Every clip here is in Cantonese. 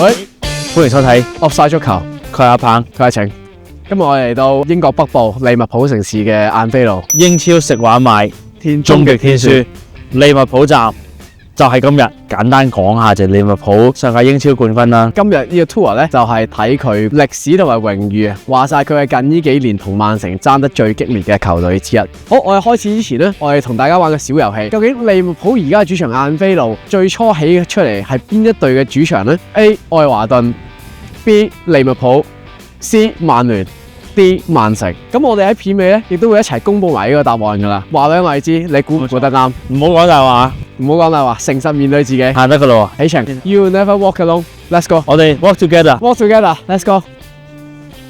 喂，歡迎收睇 Offside 足球，佢係阿鵬，佢係阿晴。今日我哋嚟到英國北部利物浦城市嘅晏菲路，英超食玩賣，終極天書，利物浦站就係今日。簡單講下就利物浦上屆英超冠軍啦。今日呢個 tour 咧就係睇佢歷史同埋榮譽啊，話晒佢係近呢幾年同曼城爭得最激烈嘅球隊之一。好，我哋開始之前呢，我哋同大家玩個小遊戲。究竟利物浦而家嘅主場晏菲路最初起出嚟係邊一隊嘅主場呢？ A. 愛華頓 B. 利物浦 C. 曼聯 D. 曼城。咁我哋喺片尾咧亦都會一齊公布埋呢個答案噶啦。話俾我哋知，你估唔估得啱？唔好講大話，唔好講大話，誠實面對自己。行得噶咯喎。起程 ，You never walk alone。Let's go。我哋 walk together。Walk together。Let's go。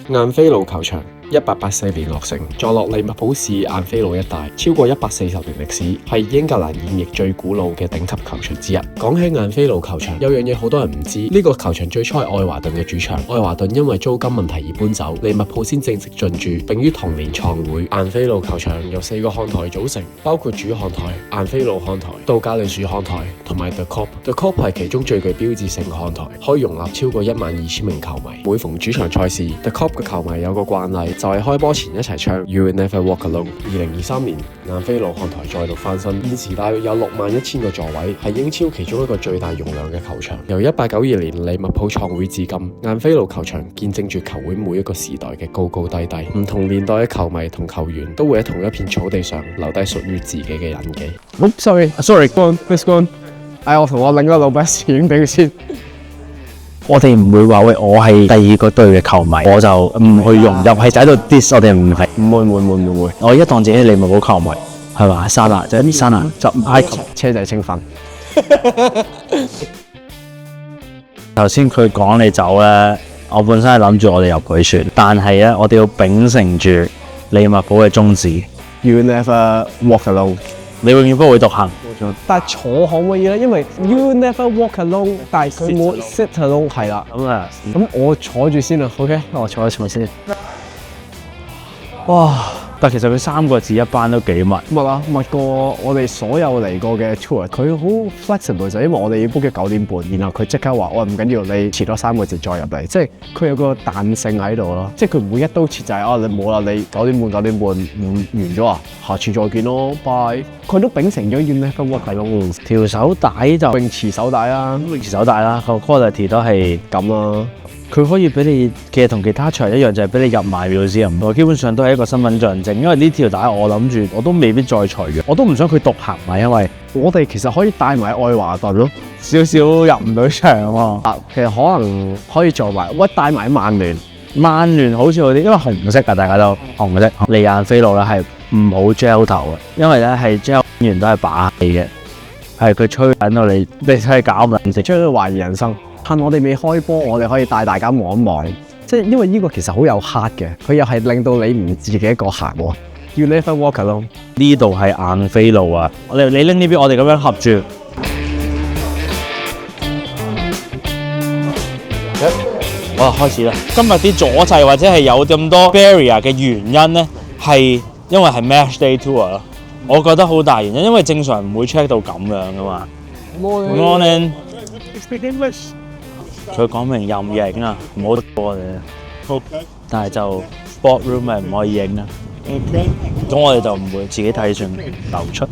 晏菲路球場1884年落成，坐落利物浦市晏菲路一帶，超過140年歷史，係英格蘭現役最古老嘅頂級球場之一。講起晏菲路球場，有樣嘢好多人唔知，呢個球場最初係愛華頓嘅主場，愛華頓因為租金問題而搬走，利物浦先正式進駐，並於同年創會。晏菲路球場由4個看台組成，包括主看台、晏菲路看台、杜加利殊看台同埋 The Kop。The Kop 係其中最具標誌性嘅看台，可以容納超過12000名球迷。每逢主場賽事 ，The Kop 嘅球迷有個慣例，就係開波前一齊唱 You Will Never Walk Alone。2023年，晏菲路看台再度翻新，現時大約有61000個座位，係英超其中一個最大容量嘅球場。由1892年利物浦創會至今，晏菲路球場見證住球會每一個時代嘅高高低低。唔同年代嘅球迷同球員都會喺同一片草地上留低屬於自己嘅印記。Sorry，go on，please go on。我同我另一個老闆影俾佢先。我哋唔會話喂，我係第二個隊嘅球迷，我就唔去融入，係喺度 diss 我哋唔係。唔會。我一當自己係利物浦球迷，係嘛？沙拿就係啲沙拿，就埃及車仔清粉。頭先佢講你走咧，我本身係諗住我哋入佢船，但係咧我哋要秉承住利物浦嘅宗旨。You never walk alone。你永遠不會獨行。但係坐可唔可以咧？因為 You never walk alone， 但係佢冇 sit alone 係啦。咁我坐住先啦 ，OK？ 我坐住先。哇！但其實佢3個字一班都幾密。密啊，密過我哋所有嚟過嘅 tour。佢好 flexible 就因為我哋要 book 9點半，然後佢即刻話：我唔緊要，你遲多3個字再入嚟。即係佢有個彈性喺度咯。即係佢唔會一刀切就係你冇啦，你9點半完咗啊，下次再見咯，bye。佢都秉承咗要 never walk alone。條手帶就泳池手帶啊，泳池手帶啦，個 quality 都係咁啦。佢可以俾你，其實同其他場一樣，就係俾你入埋表先。基本上都係一個身份象徵。因為呢條帶我諗住我都未必再除嘅，我都唔想佢獨行啊。因為我哋其實可以帶埋愛華頓咯，少少入唔到場喎。其實可能可以做埋，帶埋曼聯。曼聯好似好啲，因為紅色啊，大家都紅色。利晏菲路咧係唔好 gel 頭嘅，因為咧係 gel 完都係把戲嘅，係佢吹緊到你真係搞唔撚食，將佢懷疑人生。趁我哋未開波，我哋可以帶大家望一望，即係因為呢個其實好有 heart 嘅，佢又係令到你唔自己一個行喎。You never walk alone。呢度係晏菲路啊！你拎呢邊，我哋咁樣合住。哇，開始啦！今日啲阻滯或者係有咁多 barrier 嘅原因咧，係因為係 match day tour 咯。我覺得好大原因，因為正常唔會 check 到咁樣噶嘛。Good morning。Speak English。佢講明又唔影啊，唔好得過我哋。好，但係就 sport room 咪唔可以影啊。咁我哋就唔會自己睇住流出。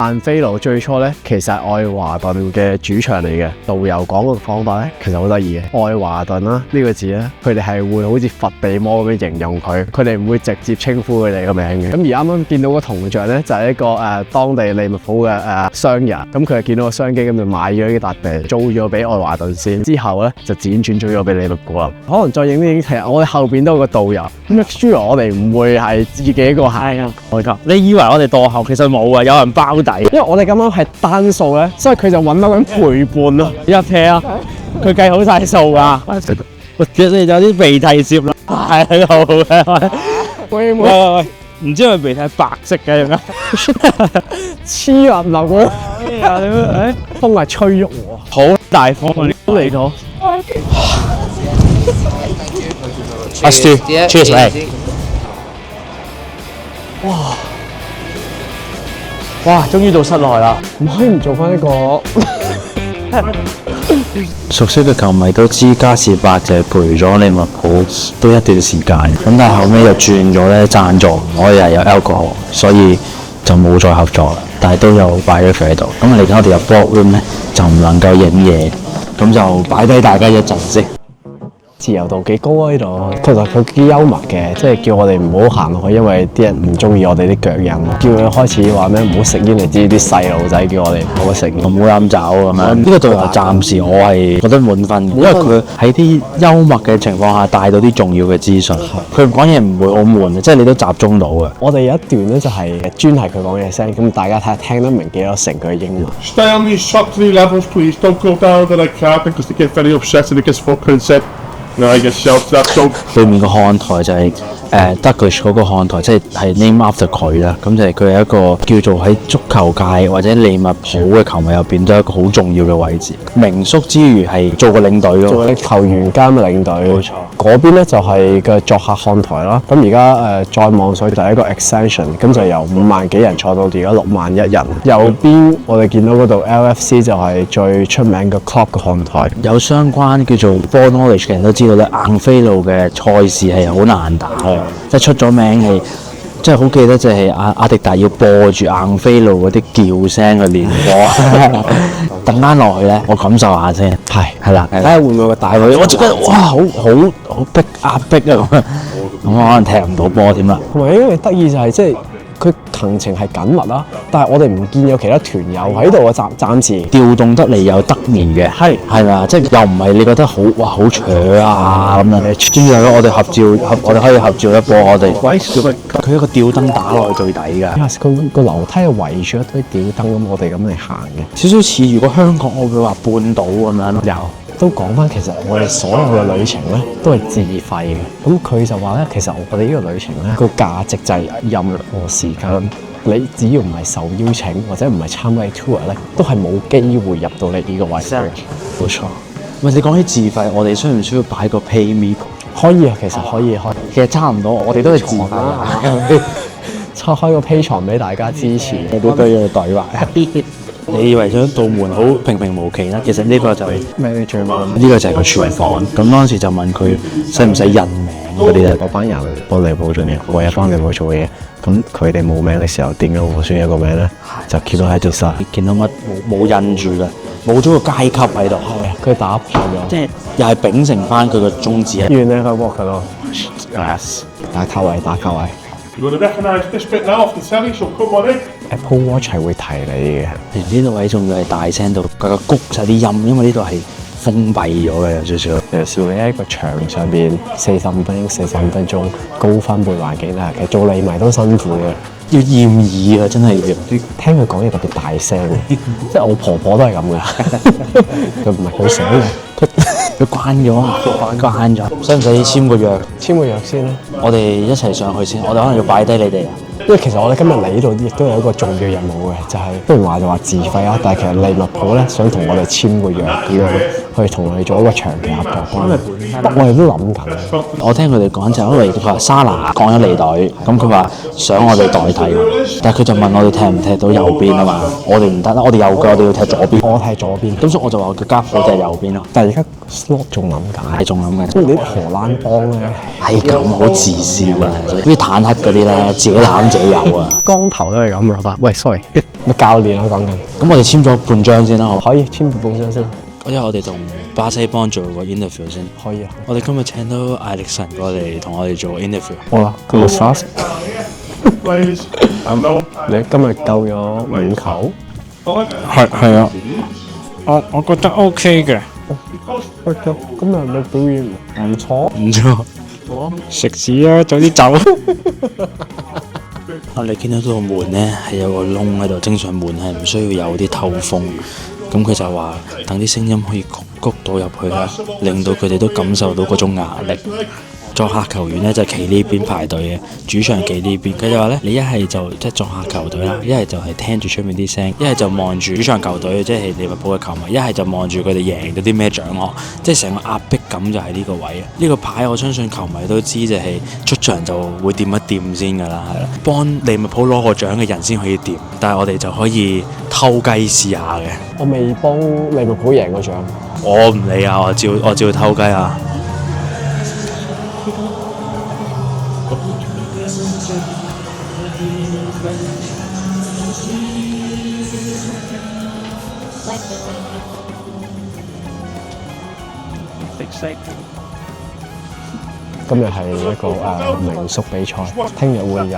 晏菲路最初咧，其實係愛華頓嘅主場嚟嘅。導遊講個方法咧，其實好得意嘅。愛華頓啦呢個字咧，佢哋係會好似佛地魔咁樣形容佢，佢哋唔會直接稱呼佢哋個名嘅。咁而啱啱見到個銅像咧，就係一個當地利物浦嘅商人。咁佢係見到個商機，咁就買咗呢笪地，租咗俾愛華頓先。之後咧就輾轉租咗俾利物浦啦。可能再影啲影，其實我哋後邊都有個導遊。make sure 我哋唔會係自己一個行啊。冇錯，你以為我哋墮後，其實冇啊，有人包底。因為我哋咁啱係單數咧，所以佢就揾到緊陪伴咯。一撇啊，佢計好晒數噶。其實你有啲鼻涕接啦，係喺度嘅。喂，唔知係咪鼻涕白色嘅，而家黐立立嘅。風係吹喐我，好大風啊！都嚟到。Us too. Cheers, mate. 哇！哇，終於到室內啦，唔可以唔做翻呢個。熟悉嘅球迷都知加士伯就係陪咗利物浦都一段時間，咁但係後尾又轉咗咧贊助，我哋又有 alcohol，所以就冇再合作啦。但係都有擺咗佢喺度。咁嚟緊我哋入 boardroom 咧就唔能夠影嘢，咁就擺低大家一陣先。自由度幾高啊！呢度其實佢幾幽默嘅，即係叫我哋唔好行落去，因為啲人唔中意我哋啲腳印。叫佢開始話咩唔好食煙，你知啲細路仔叫我哋唔好食煙，唔好飲酒咁樣。呢個導遊暫時我係覺得滿分，因為佢喺啲幽默嘅情況下帶到啲重要嘅資訊。佢講嘢唔會好悶，即係你都集中到嘅。我哋有一段咧就係專係佢講嘢聲，咁大家睇下聽得明幾多成佢嘅英文。Stay on these shock 3 levels, please. Don't go down to the cabin because they get very upset and it gets full consent. No, I get shelved up. So 對面個看台就係Douglas 嗰個看台，即係 name after 佢啦。咁就係佢係一個叫做喺足球界或者利物浦嘅球迷入邊都係一個好重要嘅位置。名宿之餘係做個領隊咯，做球員兼領隊。冇錯。嗰邊咧就係嘅作客看台啦。咁而家再望上去就係一個 extension， 咁就由5萬幾人坐到而家6萬1人。右邊我哋見到嗰度 LFC 就係最出名嘅 club 嘅看台。有相關叫做 ball knowledge 嘅人都知道咧，硬飛路嘅賽事係好難打嘅，即係出咗名係，即係好記得就係阿迪達要播住硬飛路嗰啲叫聲去練波。等間落去咧，我感受下先。係啦，睇下會唔會個大女，我覺得哇，好逼壓迫啊咁啊，咁可能踢唔到波添啦。同埋因為得意就係即係佢行程係緊密啦，但係我哋唔見有其他團友喺度啊，暫時調動得嚟有得面嘅，係啦，即係又唔係你覺得好哇好扯啊咁樣。跟住我哋合照，我哋可以合照一波，我哋佢一個吊燈打落去最底㗎。佢個樓梯係圍住一堆吊燈咁，我哋咁嚟行嘅，少少似如果香港我會話半島咁樣。有都講翻，其實我哋所有嘅旅程咧都係自費嘅。咁佢就話咧，其實我哋呢個旅程咧個價值就係任何時間，你只要唔係受邀請或者唔係參加 tour 咧，都係冇機會入到你呢個位。冇錯。喂，你講起自費，我哋需唔需要擺個 PayMe？ 可以啊，其實可以。其實差唔多，我哋都係自費啊。拆開個 Patreon俾大家支持，你都都要對話。你以為想道門好平平無奇啦，其實呢個就係manager 呢個就係個廚房。咁當時就問佢使唔使印名嗰啲咧？嗰班人幫你保做嘢，我一幫你去做嘢。咁佢哋冇名嘅時候，點解我算有個名咧？就 keep 到喺度晒，見到乜冇印住嘅，冇咗個階級喺度。佢打破咗，即係又係秉承翻佢個宗旨。原來佢 work 咯。Yes， 打卡位。you want to recognise this bit now off the telly, so come on in. Apple Watch 係會提你嘅。呢度位仲要係大聲到佢谷晒啲音，因為呢度係封閉咗嘅，有少少。有時你喺個牆上邊45分鐘高分貝環境啦，其實做利迷都辛苦嘅，要驗耳啊，真係要。聽佢講嘢特別大聲，即係我婆婆都係咁嘅。佢唔係佢想嘅，佢關咗。使唔使簽個約？簽個約先啦。我哋一齊上去先，我哋可能要擺低你哋。因為其實我哋今日嚟呢度亦都有一個重要任務嘅，就係雖然話就話自費啊，但係其實利物浦咧想同我哋簽個約咁樣，去同我哋做一個長期合作關係。我哋都諗緊。我聽佢哋講就因為佢話沙拿降咗離隊，咁佢話想我哋代替，但係佢就問我哋踢唔踢到右邊啊嘛，我哋唔得啦，我哋右腳，我哋要踢左邊。我踢左邊，咁所以我就話佢加我踢右邊咯。但係而家 slot 仲諗緊，係仲諗緊。因為你啲荷蘭幫咧係咁好自私啊，好似坦克嗰啲咧，自己攬自己有啊。光頭都係咁嘅。喂 ，sorry， 咪教練啊講緊。咁我哋簽咗半張先啦，可以簽半張先。因為我哋同巴西幫做個 interview 先。可以啊。我哋今日請到艾力神過嚟同我哋做 interview。好啦，咁 fast。 Please. No. 你今日救咗5球。係啊，我覺得 OK 嘅。喂，今日你表現唔錯。唔錯。食屎啊！早啲走。我哋見到嗰個門咧係有個窿喺度，正常門係唔需要有啲透風。咁佢就話等啲聲音可以谷到入去啦，令到佢哋都感受到嗰種壓力。作客球員咧就企呢邊排隊嘅，主場企呢邊。佢就話咧，你一係就即係作客球隊啦，一係就係聽住出面啲聲，一係就望住主場球隊，即係利物浦嘅球迷，一係就望住佢哋贏咗啲咩獎項，即係成個壓迫感就係呢個位啊！呢個牌我相信球迷都知，就係出場就會掂一掂先㗎啦，係啦，幫利物浦攞個獎嘅人先可以掂，但係我哋就可以偷雞試下嘅。我未幫利物浦贏過獎。我唔理啊，我照偷雞啊！今日係一個名宿比賽，聽日會有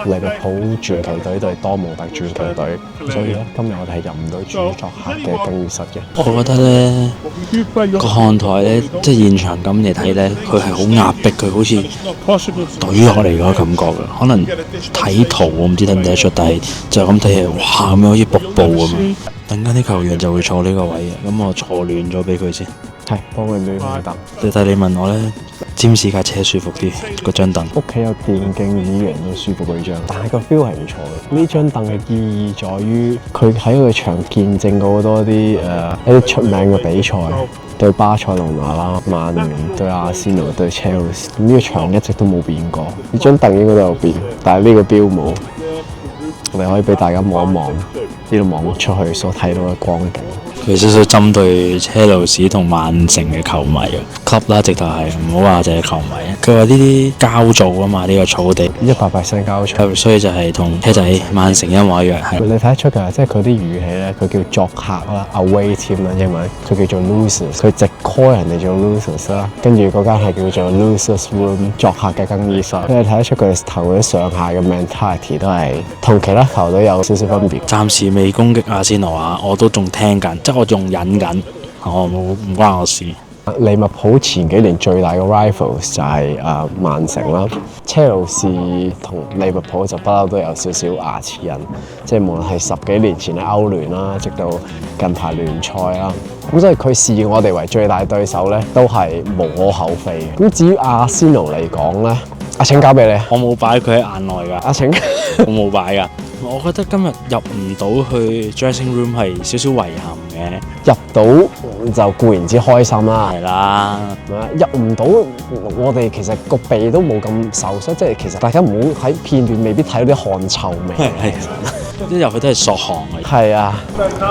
利物浦傳奇隊對多蒙特傳奇隊，所以咧今日我哋係入唔到主作客嘅更衣室嘅。我覺得咧個看台咧，即係現場咁嚟睇咧，佢係好壓迫，佢好似懟落嚟嗰個感覺嘅。可能睇圖我唔知睇唔睇得出，但係就咁睇係哇咁樣好似瀑布咁樣。等間啲球員就會坐呢個位嘅，咁我坐亂咗俾佢先。係，幫佢孭佢凳。但係你問我咧，占士架車舒服啲，嗰張凳。屋企有電競椅嘅人都舒服嗰張，但係個 feel 係唔錯嘅。呢張凳嘅意義在於，佢喺個場見證過好多啲一啲出名嘅比賽，對巴塞隆拿啦、曼聯、對阿仙奴、對車路士。呢個場一直都冇變過，呢張凳應該都有變，但係呢個標冇。我哋可以俾大家望一望呢度望出去所睇到嘅光景。佢少少針對車路士同曼城嘅球迷啊 club 啦，直頭係唔好話淨係球迷。佢話呢啲膠造啊嘛，呢個草地100%膠造，所以就係同車仔曼城一模一樣。係你睇得出㗎，即係佢啲語氣咧，佢叫作客啦 ，away team 啦，英文佢叫做 losers，佢直 call 人哋做 losers 啦，跟住嗰間係叫做 losers room， 作客嘅更衣室。你睇得出佢哋頭嗰啲上下嘅 mentality 都係同其他球隊有少少分別。暫時未攻擊阿仙奴啊，我都仲聽緊，即係我仲忍緊，我唔關我事。利物浦前幾年最大嘅 rivals 就係曼城啦，車路士同利物浦就不嬲都有少少牙齒印，即係無論係10幾年前嘅歐聯啦，直到近排聯賽啦，咁所以佢視我哋為最大對手咧，都係無可厚非嘅。咁至於阿仙奴嚟講咧，阿請交俾你，我冇擺佢喺眼內㗎。阿請，我冇擺㗎。我覺得今日入唔到去 dressing room 係少少遺憾嘅。入到就固然之開心啦，係啦。入唔到，我哋其實個鼻都冇咁受傷，即係其實大家唔好喺片段未必睇到啲汗臭味。一入去都係索汗嘅。係啊，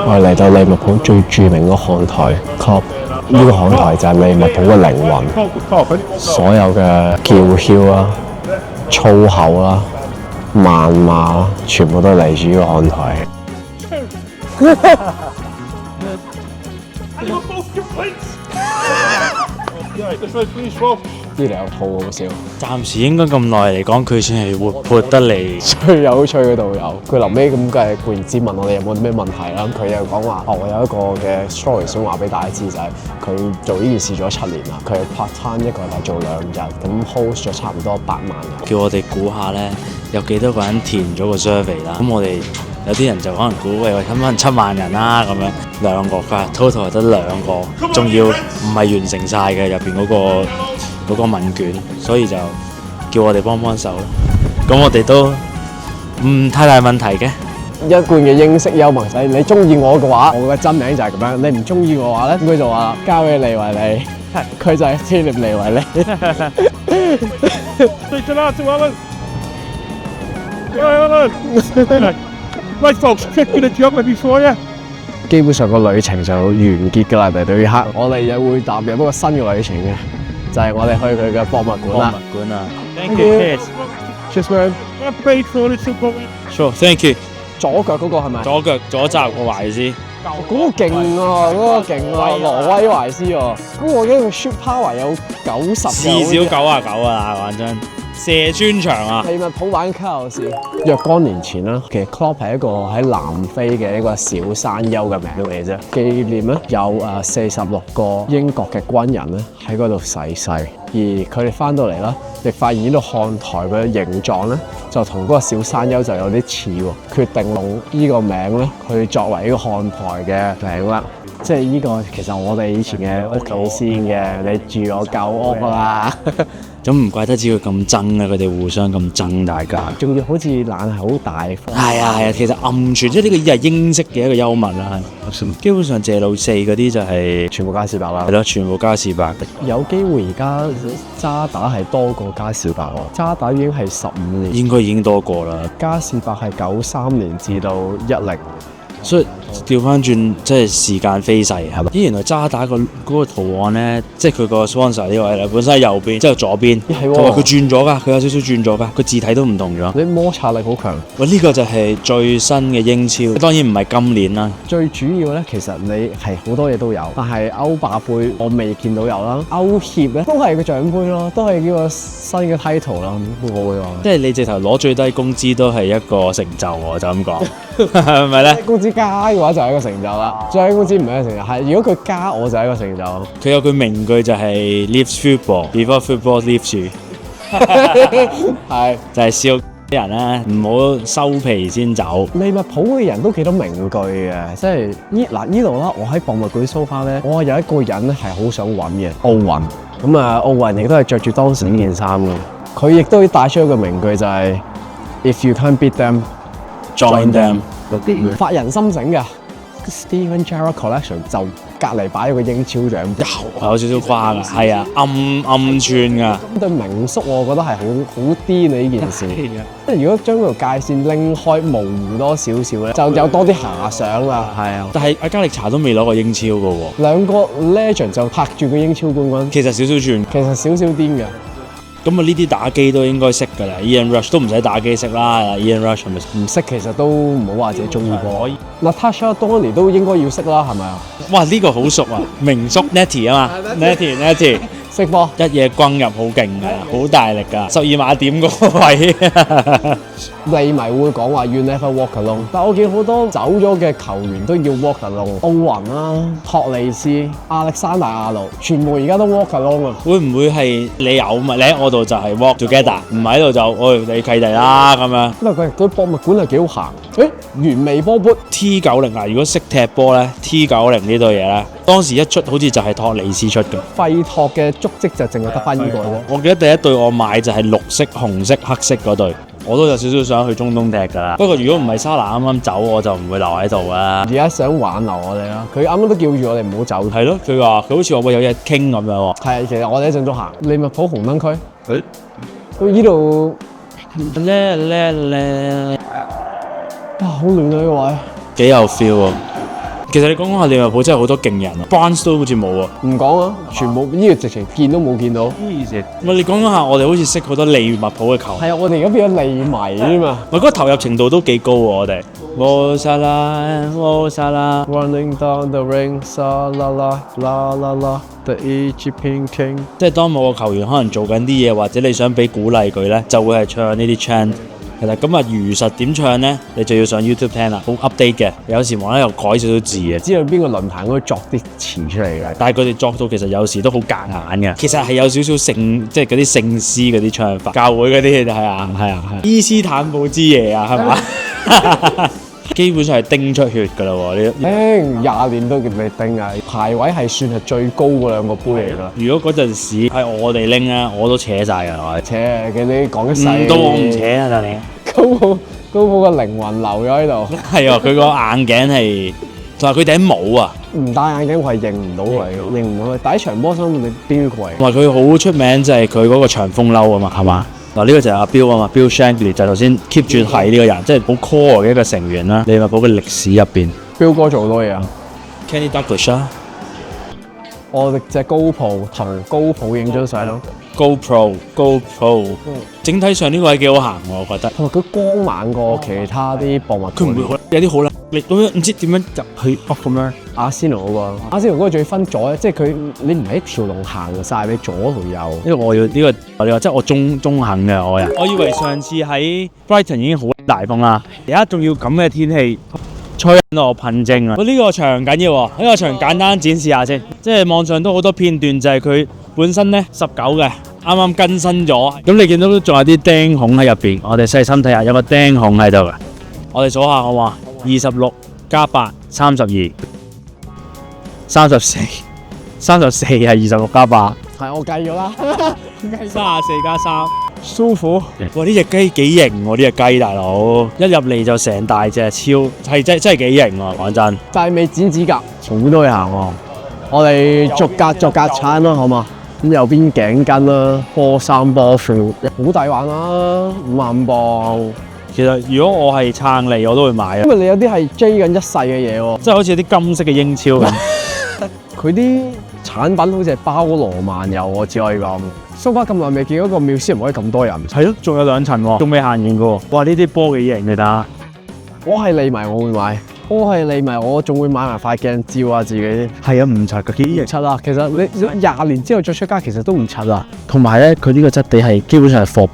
我哋嚟到利物浦最著名嘅看台 club， 呢個看台就係利物浦嘅靈魂，所有嘅叫囂啦、粗口啦、謾罵啦，全部都嚟自呢個看台。呢兩套好笑，暫時應該咁耐嚟講，佢算係活潑得嚟。最有趣嘅導遊，佢臨尾咁嘅固然之問我哋有冇啲咩問題啦，佢又講話我有一個嘅 story 想話俾大家知，就係佢做呢件事做咗7年啦，佢 part time 一個禮拜做2日，咁 host 咗差唔多8萬人。叫我哋估下咧，有幾多個人填咗個 survey 啦？咁我哋有啲人就可能估喂，可能7萬人啦咁樣，2個，佢話 total 係得2個，仲要唔係完成晒嘅入邊嗰個問卷，所以就叫我哋幫手啦。咁我哋都唔太大問題嘅。一貫嘅英式幽默仔，你中意我嘅話，我嘅真名就係咁樣；你唔中意我嘅話咧，咁佢就話交俾利維利，佢就係菲臘利維利。Right folks, check in the geography for you. 基本上個旅程就完結㗎啦，嚟到呢刻，我哋又會踏入一個新嘅旅程嘅，就係我哋去佢嘅博物館啦。博物館啊 ，Thank you. Cheers, man. Sure, thank you. 左腳嗰個係咪？左腳左閘個懷斯，嗰個勁啊！嗰個勁啊！挪威懷斯喎，咁我記得佢 shoot power 有90，至少99啊！講真。射穿牆啊！利物浦玩卡路士，若干年前啦，其實 Klopp 係一個喺南非嘅一個小山丘嘅名嚟啫。紀念咧有46個英國嘅軍人咧喺嗰度逝世，而佢哋翻到嚟啦，亦發現呢度看台嘅形狀咧就同嗰個小山丘就有啲似喎，決定用呢個名咧去作為呢個看台嘅名啦。即係呢個其實我哋以前嘅屋企先嘅，你住我舊屋啦。咁唔怪得知佢咁憎啊！佢哋互相咁憎大家，仲要好似懶係好大方。係啊，其實暗傳即係呢個係英式嘅一個幽默啦。基本上謝老四嗰啲就係全部加士伯啦，係咯，全部加士伯。有機會而家渣打係多過加士伯喎，渣打已經係15年，應該已經多過啦。加士伯係93年至到10，所以調翻轉，即係時間飛逝係咪？咦，原來渣打嗰個圖案咧，即係佢個 sponsor 呢個位咧，本身喺右邊，之後左邊，係喎同埋佢轉咗㗎，佢有少少轉咗㗎，個字體都唔同咗。你摩擦力好強。喂，呢個就係最新嘅英超，當然唔係今年啦。最主要咧，其實你係好多嘢都有，但係歐霸杯我未見到有啦，歐協咧都係個獎杯咯，都係呢個新嘅 title 啦，我會話。即係你直頭攞最低工資都係一個成就喎，就咁講，係咪咧？工資加嘅話就係一個成就啦，最低工資唔係一個成就，係如果佢加我就係一個成就。佢有句名句就係 Leaves football before football leaves you， 係就係笑啲人咧唔好收皮先走。利物浦嘅人都幾多名句嘅，即係呢度啦，我喺博物館搜翻咧，我有一個人咧係好想揾嘅，奧運。咁啊，奧運亦都係着住當時呢件衫嘅，佢亦都帶出一個名句就係、If you can't beat them, Join them。發人心醒嘅 Steven Gerrard Collection 就隔離擺咗個英超獎杯，有少少誇㗎，係啊，暗串㗎。對名宿我覺得係好癲啊！呢件事，即係如果將嗰條界線拎開模糊多少少咧，就有多啲遐想啦。係啊，但係阿加力查都未攞過英超㗎喎，兩個 legend 就拍住個英超冠軍，其實少少串。其實少少癲嘅。咁啊，呢啲打機都應該識㗎啦。Ian Rush 都唔使打機識啦。Ian Rush 係咪？唔識其實都唔好話自己中意過。Natasha Donny 都應該要識啦，係咪啊？哇！呢個好熟啊，名宿 Nettie 啊嘛，Nettie 識波一嘢轟入好勁㗎，好大力㗎，12碼點嗰個位。利迷會講話 You never walk alone，但我見好多走咗嘅球員都要 walk alone。奧雲啦、托利斯、亞歷山大亞路，全部而家都 walk alone 啊！會唔會係你有嘛？你喺我度就係 walk together，唔喺度就你契弟啦咁樣。因為佢博物館係幾好行。原味波波 T90啊，如果識踢波咧 ，T90呢對嘢咧，當時一出好似就係托利斯出嘅。費托嘅足跡就淨係得翻呢個啫。我記得第一對我買就係綠色、紅色、黑色嗰對，我都有少少想去中東踢㗎啦。不過如果唔係沙拿啱啱走，我就唔會留喺度啦。而家想挽留我哋啦，佢啱啱都叫住我哋唔好走。係咯，佢話佢好似話會有嘢傾咁樣喎。係，其實我哋一陣都行利物浦紅燈區。到呢度好亂啊呢個位。幾有 feel 喎！其實你講下利物浦真係好多勁人啊 ，Barnes 都好似冇喎。唔講啊，全部呢個直情見都冇見到。你講下，我哋好似識好多利物浦嘅球。係啊，我哋而家變咗利迷啫嘛。嗰個投入程度都幾高喎，我哋。Mo Salah Running down the ring, Salah la la la, the Egyptian king。即係當某個球員可能做緊啲嘢，或者你想俾鼓勵佢咧，就會係唱呢啲 chant。係啦，咁啊如實點唱咧，你就要上 YouTube 聽啦，好 update 嘅。有時無啦啦又改少少字嘅，知道邊個論壇嗰度作啲詞出嚟嘅。但係佢哋作到其實有時都好夾硬嘅。其實係有少少聖，即係嗰啲聖詩嗰啲唱法，教會嗰啲係啊。伊斯坦堡之夜啊，係嘛？基本上係叮出血㗎啦喎！叮20年都叫你叮啊！排位係算係最高嗰兩個杯嚟㗎啦。如果嗰陣時係我哋拎啊，我都扯晒㗎啦。扯嘅你講一世。唔到我唔扯啊，但你。高普個靈魂留咗喺度。係啊，佢個眼鏡係，同埋佢頂帽啊。唔戴眼鏡我係認唔到佢，認唔到佢。第一場波衫你邊個嚟？同埋佢好出名就係佢嗰個長風褸啊嘛，係嘛？嗱，呢個就係阿標啊嘛，Bill Shankly 就頭先 keep 住係呢個人，即係好 core 嘅一個成員啦。利物浦嘅歷史入邊，標哥做好多嘢啊。Kenny Dalglish 啊，我哋隻高普同高普影張相咯。GoPro，整體上呢個位幾好行喎，我覺得。同埋佢光猛過其他啲博物館。佢唔會有啲好力咁樣，唔知點樣入去咁樣。阿仙奴嗰個最分左，即係佢你唔係一條龍行晒，你左同右。因為我要呢個，你話即係我中肯嘅我人。我以為上次喺 Brighton 已經好大風啦，而家仲要咁嘅天氣，吹到我噴精啊！呢個場緊要喎，呢個場簡單展示下先，即係網上都好多片段就係佢本身咧19嘅，啱啱更新咗。咁你見到都仲有啲釘孔喺入邊，我哋細心睇下，有個釘孔喺度嘅。我哋數下好嘛？26加8 32 34係26加8。係我計咗啦。34+3，舒服。哇！呢只雞幾型喎，呢只雞大佬，一入嚟就成大隻，真係幾型喎，講真。但係未剪指甲，好多嘢行喎。我哋逐格鏟啦，好嘛？咁右邊頸巾啦，波衫波褲，好抵玩啦，55磅。其實如果我係撐你，我都會買啊，因為你有啲係追緊一世嘅嘢喎，即係好似啲金色嘅英超咁。佢啲產品好似係包羅萬有，我只可以講。so far 咁耐未見到個妙思唔可以咁多人。係咯，仲有2層喎，仲未行完嘅喎。哇！呢啲波幾型你睇下。我係利迷，我會買。我係利迷，我仲會買埋塊鏡照下自己。係啊，唔柒嘅，幾型。唔柒啊！其實你20年之後再出街，其實都唔柒啊。同埋咧，佢呢個質地係基本上係for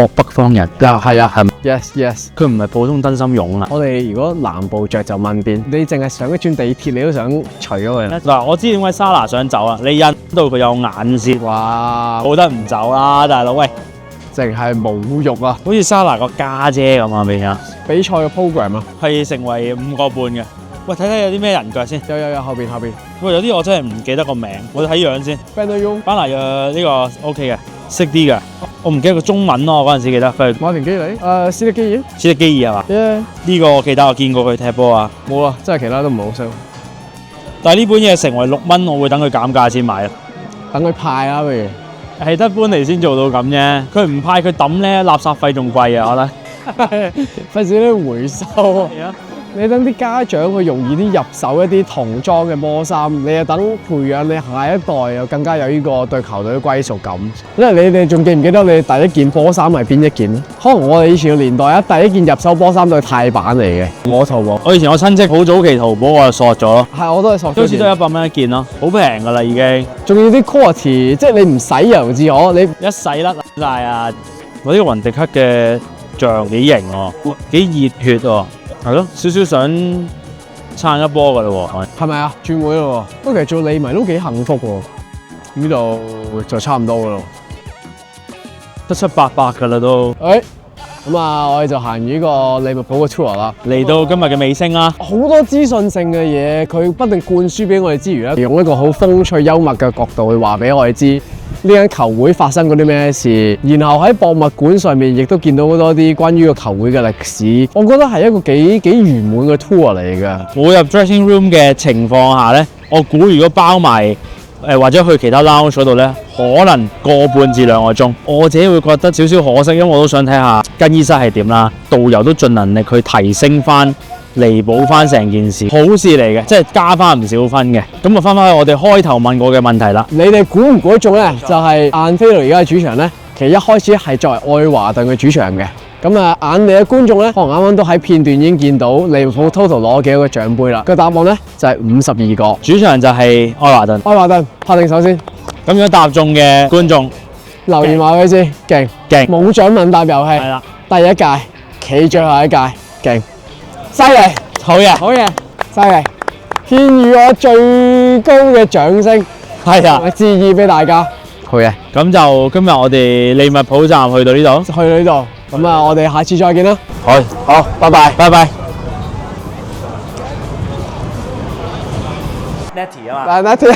北方人。係啊，係。Yes，佢唔係普通燈芯絨啦。我哋如果南部着就問邊，你淨係上一轉地鐵，你都想除咗佢。嗱，我知點解莎拿想走啦，你印到佢有眼線，哇！冇得唔走啦，大佬喂，淨係侮辱啊！好似莎拿個家姐咁啊，變咗。比賽嘅 program 啊，係成為5個半嘅。喂，睇睇有啲咩人腳先。有後邊。喂，有啲我真係唔記得個名，我睇樣先。Benjamin，班拿約呢個 OK 嘅，識啲嘅。我唔記得個中文咯，我嗰陣時記得。馬田基里，斯力基爾，斯力基爾係嘛？呢個我記得，我見過佢踢波啊。冇啦，真係其他都唔好收。但係呢本嘢成為6蚊，我會等佢減價先買啊。等佢派啦，不如。係得搬嚟先做到咁啫，佢唔派佢抌咧，垃圾費仲貴啊！我覺得。費事啲回收啊！你等啲家長去容易啲入手一啲童裝嘅波衫，你又等培養你下一代又更加有呢個對球隊嘅歸屬感。因為你哋仲記唔記得你第一件波衫係邊一件咧？可能我哋以前嘅年代啊，第一件入手波衫都係泰版嚟嘅。我淘寶，我以前我親戚好早期淘寶我就索咗咯。係，我都係索咗。好似都100蚊一件咯，好平㗎啦已經。仲要啲 quality，即係你唔洗油至可，你一洗甩晒啊！我呢個雲迪克嘅像幾型喎，幾熱血喎。係咯，少少想撐一波噶咯喎，係咪啊？轉會咯喎，不過其實做利迷都幾幸福喎。呢度就差唔多噶咯，得700噶啦都。咁啊，我哋就行完呢個利物浦嘅 tour 啦，嚟到今日嘅尾聲啦。好多資訊性嘅嘢，佢不定灌輸俾我哋之餘咧，用一個好風趣幽默嘅角度去話俾我哋知呢間球會發生過啲咩事，然後喺博物館上面亦都見到好多啲關於個球會嘅歷史，我覺得係一個幾圓滿嘅 tour 嚟㗎。冇入 dressing room 嘅情況下咧，我估如果包埋或者去其他 lounge 嗰度咧，可能1.5個至2個鐘。我自己會覺得少少可惜，因為我都想睇下更衣室係點啦。導遊都盡能力去提升翻、彌補翻成件事，好事嚟嘅，即係加翻唔少分嘅。咁啊，翻返去我哋開頭問我嘅問題啦。你哋估唔估得中咧？就係晏菲路而家嘅主場咧，其實一開始係作為愛華頓嘅主場嘅。咁啊，眼嚟嘅觀眾咧，可能啱啱都喺片段已經見到利物浦 total 攞幾多個獎杯啦。個答案咧就係52個。主場就係愛華頓。愛華頓拍定手先。咁樣答中嘅觀眾留言話俾佢知，勁勁。冇獎問答遊戲係啦，第一屆企最後一屆，勁，犀利，好嘢，好嘢，犀利，獻予我最高嘅掌聲，係啊，致意俾大家，好嘢。咁就今日我哋利物浦站去到呢度，去到呢度。咁啊，我哋下次再見啦。好，拜拜，拜拜。Netty 啊嘛，Netty。